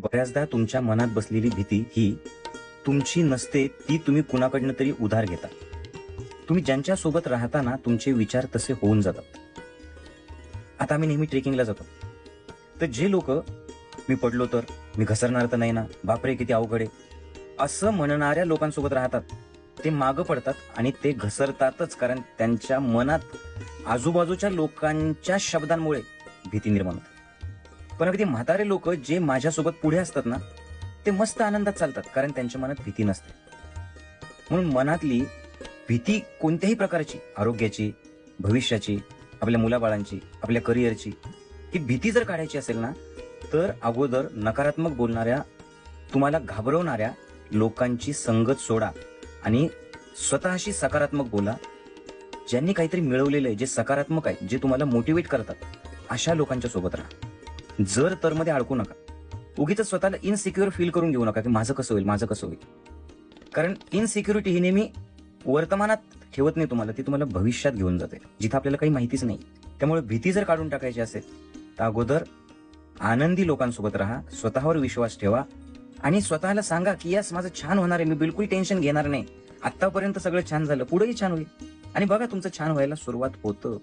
बऱ्याचदा तुमच्या मनात बसलेली भीती ही तुमची नसते, ती तुम्ही कुणाकडनं तरी उधार घेता. तुम्ही ज्यांच्या सोबत राहता ना, तुमचे विचार तसे होऊन जातात. आता आम्ही नेहमी ट्रेकिंगला जातो. तर जे लोक मी पडलो तर, मी घसरणार तर नाही ना, बापरे किती अवघड आहे, असं म्हणणाऱ्या लोकांसोबत राहतात. ते मागं पडतात आणि ते घसरतातच, कारण त्यांच्या मनात आजूबाजूच्या लोकांच्या शब्दांमुळे भीती निर्माण होते. पण अगदी म्हातारे लोक जे माझ्यासोबत पुढे असतात ना, ते मस्त आनंदात चालतात, कारण त्यांच्या मनात भीती नसते. म्हणून मनातली भीती कोणत्याही प्रकारची, आरोग्याची, भविष्याची, आपल्या मुलाबाळांची, आपल्या करिअरची, ही भीती जर काढायची असेल ना, तर अगोदर नकारात्मक बोलणाऱ्या, तुम्हाला घाबरवणाऱ्या लोकांची संगत सोडा आणि स्वतःशी सकारात्मक बोला. ज्यांनी काहीतरी मिळवलेलं आहे, जे सकारात्मक आहे, जे तुम्हाला मोटिवेट करतात, अशा लोकांच्या सोबत राहा. जर तर मध्ये अडकू नका. उगीच स्वतःला इनसिक्युअर फील करून घेऊ नका की माझं कसं होईल, माझं कसं होईल. कारण इनसिक्युरिटी ही नेहमी वर्तमानात ठेवत नाही तुम्हाला, ती तुम्हाला भविष्यात घेऊन जाते, जिथं आपल्याला काही माहितीच नाही. त्यामुळे भीती जर काढून टाकायची असेल तर अगोदर आनंदी लोकांसोबत राहा, स्वतःवर विश्वास ठेवा आणि स्वतःला सांगा की यस, माझं छान होणार आहे, मी बिलकुल टेन्शन घेणार नाही, आतापर्यंत सगळं छान झालं, पुढेही छान होईल. आणि बघा, तुमचं छान व्हायला सुरुवात होतं.